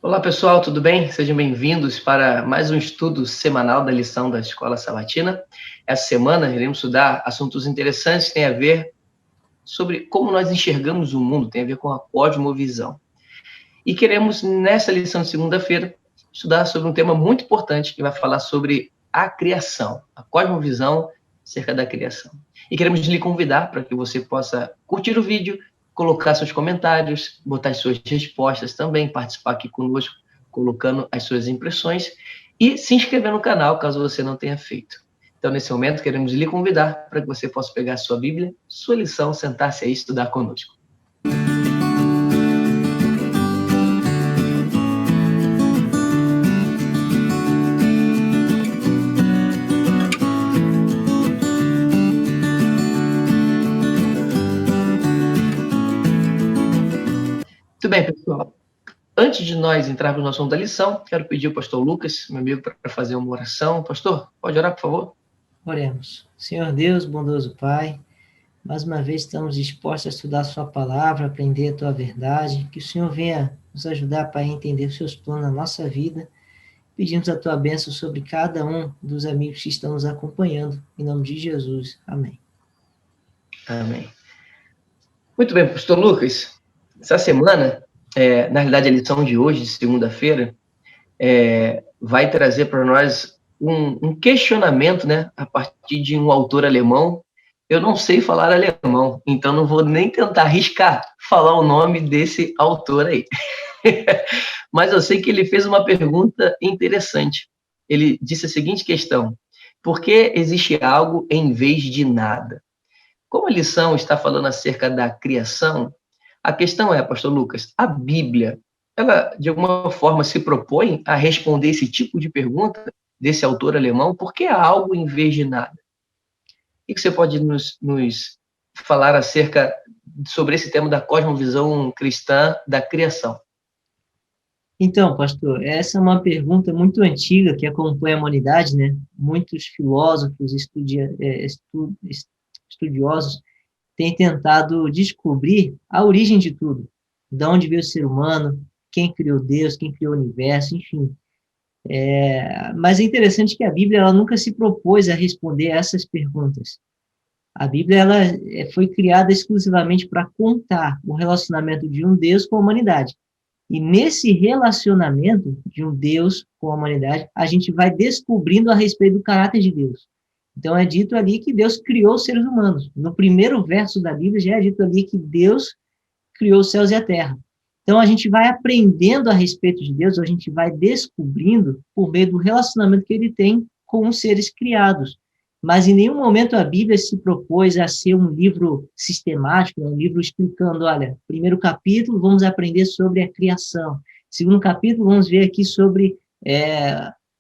Olá pessoal, tudo bem? Sejam bem-vindos para mais um estudo semanal da lição da Escola Sabatina. Essa semana iremos estudar assuntos interessantes que têm a ver sobre como nós enxergamos o mundo, tem a ver com a cosmovisão. E queremos, nessa lição de segunda-feira, estudar sobre um tema muito importante que vai falar sobre a criação, a cosmovisão acerca da criação. E queremos lhe convidar para que você possa curtir o vídeo, colocar seus comentários, botar as suas respostas também, participar aqui conosco, colocando as suas impressões e se inscrever no canal, caso você não tenha feito. Então, nesse momento, queremos lhe convidar para que você possa pegar a sua Bíblia, sua lição, sentar-se aí e estudar conosco. Muito bem, pessoal. Antes de nós entrarmos no assunto da lição, quero pedir ao pastor Lucas, meu amigo, para fazer uma oração. Pastor, pode orar, por favor? Oremos. Senhor Deus, bondoso Pai, mais uma vez estamos dispostos a estudar a sua palavra, aprender a tua verdade, que o Senhor venha nos ajudar, Pai, a entender os seus planos na nossa vida. Pedimos a tua bênção sobre cada um dos amigos que estão nos acompanhando, em nome de Jesus. Amém. Amém. Muito bem, pastor Lucas. Essa semana, na realidade, a lição de hoje, de segunda-feira, vai trazer para nós um questionamento, né, a partir de um autor alemão. Eu não sei falar alemão, então não vou nem tentar arriscar falar o nome desse autor aí. Mas eu sei que ele fez uma pergunta interessante. Ele disse a seguinte questão: por que existe algo em vez de nada? Como a lição está falando acerca da criação, a questão é, pastor Lucas, a Bíblia, ela de alguma forma se propõe a responder esse tipo de pergunta desse autor alemão, por que há algo em vez de nada? O que você pode nos falar acerca sobre esse tema da cosmovisão cristã da criação? Então, pastor, essa é uma pergunta muito antiga que acompanha a humanidade, né? Muitos filósofos, estudiosos têm tentado descobrir a origem de tudo. De onde veio o ser humano, quem criou Deus, quem criou o universo, enfim. Mas é interessante que a Bíblia ela nunca se propôs a responder essas perguntas. A Bíblia ela foi criada exclusivamente para contar o relacionamento de um Deus com a humanidade. E nesse relacionamento de um Deus com a humanidade, a gente vai descobrindo a respeito do caráter de Deus. Então é dito ali que Deus criou os seres humanos. No primeiro verso da Bíblia já é dito ali que Deus criou os céus e a terra. Então a gente vai aprendendo a respeito de Deus, a gente vai descobrindo por meio do relacionamento que ele tem com os seres criados. Mas em nenhum momento a Bíblia se propôs a ser um livro sistemático, um livro explicando, olha, primeiro capítulo vamos aprender sobre a criação, segundo capítulo vamos ver aqui sobre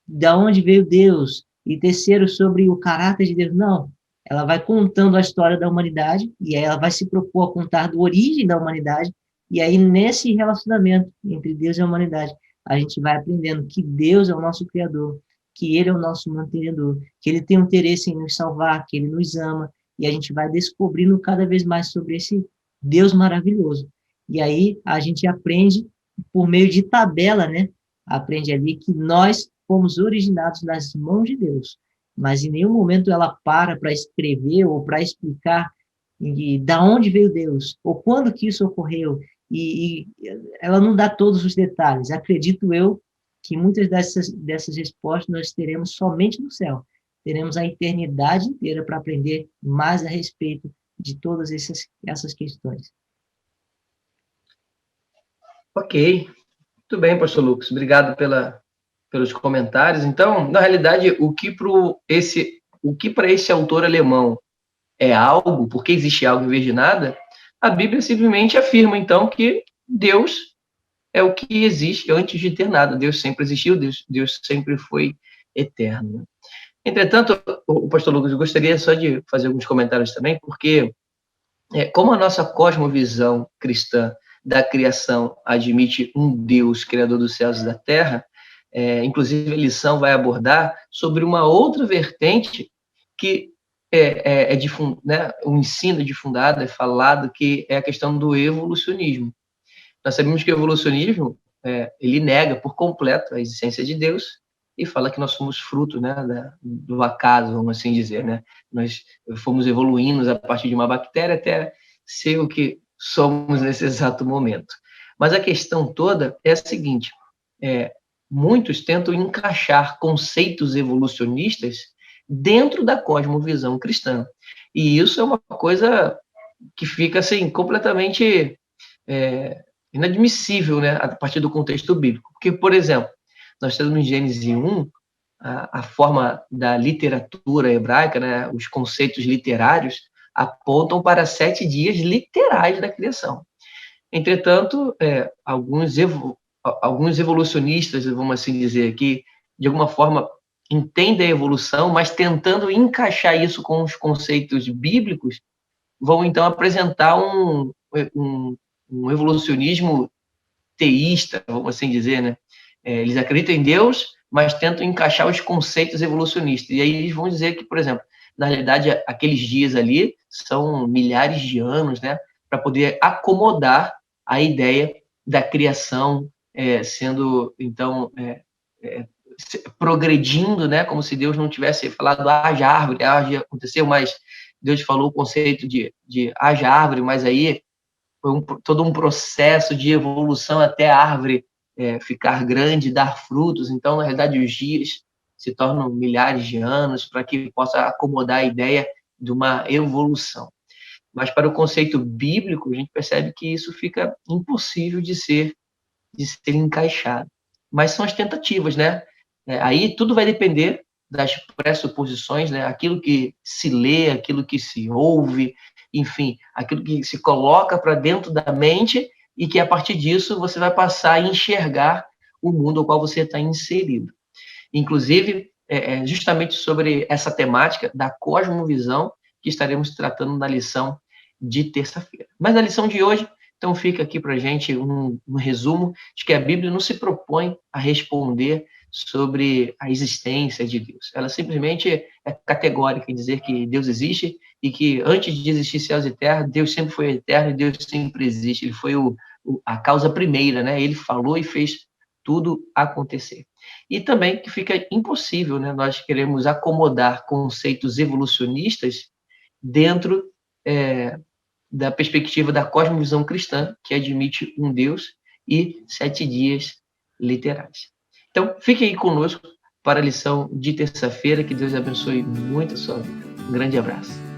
da onde veio Deus, e terceiro sobre o caráter de Deus. Não, ela vai contando a história da humanidade, e aí ela vai se propor a contar da origem da humanidade, e aí nesse relacionamento entre Deus e a humanidade, a gente vai aprendendo que Deus é o nosso Criador, que Ele é o nosso mantenedor, que Ele tem um interesse em nos salvar, que Ele nos ama, e a gente vai descobrindo cada vez mais sobre esse Deus maravilhoso. E aí a gente aprende por meio de tabela, né? Aprende ali que nós fomos originados nas mãos de Deus, mas em nenhum momento ela para escrever ou para explicar da onde veio Deus, ou quando que isso ocorreu, e ela não dá todos os detalhes. Acredito eu que muitas dessas respostas nós teremos somente no céu. Teremos a eternidade inteira para aprender mais a respeito de todas essas questões. Ok, muito bem, pastor Lucas, obrigado pelos comentários. Então, na realidade, o que para esse autor alemão é algo, porque existe algo em vez de nada, a Bíblia simplesmente afirma, então, que Deus é o que existe antes de ter nada. Deus sempre existiu, Deus sempre foi eterno. Entretanto, o pastor Lucas, eu gostaria só de fazer alguns comentários também, porque como a nossa cosmovisão cristã da criação admite um Deus, criador dos céus e da terra, inclusive a lição vai abordar sobre uma outra vertente que né, o ensino difundado, falado, que é a questão do evolucionismo. Nós sabemos que o evolucionismo ele nega por completo a existência de Deus e fala que nós somos fruto, né, do acaso, vamos assim dizer, né? Nós fomos evoluindo a partir de uma bactéria até ser o que somos nesse exato momento. Mas a questão toda é a seguinte: muitos tentam encaixar conceitos evolucionistas dentro da cosmovisão cristã. E isso é uma coisa que fica assim completamente inadmissível, né, a partir do contexto bíblico. Porque, por exemplo, nós temos em Gênesis 1 a forma da literatura hebraica, né, os conceitos literários apontam para 7 dias literais da criação. Entretanto, alguns evolucionistas, vamos assim dizer, que de alguma forma entendem a evolução, mas tentando encaixar isso com os conceitos bíblicos, vão então apresentar um evolucionismo teísta, vamos assim dizer, né? Eles acreditam em Deus, mas tentam encaixar os conceitos evolucionistas. E aí eles vão dizer que, por exemplo, na realidade, aqueles dias ali são milhares de anos, né? Para poder acomodar a ideia da criação sendo, então, progredindo, né? Como se Deus não tivesse falado, haja árvore, aconteceu, mas Deus falou o conceito de haja árvore, mas aí foi todo um processo de evolução até a árvore ficar grande, dar frutos. Então, na realidade, os dias se tornam milhares de anos para que possa acomodar a ideia de uma evolução. Mas para o conceito bíblico, a gente percebe que isso fica impossível de ser encaixado. Mas são as tentativas, né? Aí tudo vai depender das pressuposições, né? Aquilo que se lê, aquilo que se ouve, enfim, aquilo que se coloca para dentro da mente e que a partir disso você vai passar a enxergar o mundo ao qual você está inserido. Inclusive, justamente sobre essa temática da cosmovisão que estaremos tratando na lição de terça-feira. Mas na lição de hoje, então fica aqui para a gente um resumo de que a Bíblia não se propõe a responder sobre a existência de Deus. Ela simplesmente é categórica em dizer que Deus existe e que antes de existir céus e terra, Deus sempre foi eterno e Deus sempre existe. Ele foi a causa primeira, né? Ele falou e fez tudo acontecer. E também que fica impossível, né? Nós queremos acomodar conceitos evolucionistas dentro da perspectiva da cosmovisão cristã, que admite um Deus e 7 dias literais. Então, fique aí conosco para a lição de terça-feira. Que Deus abençoe muito a sua vida. Um grande abraço.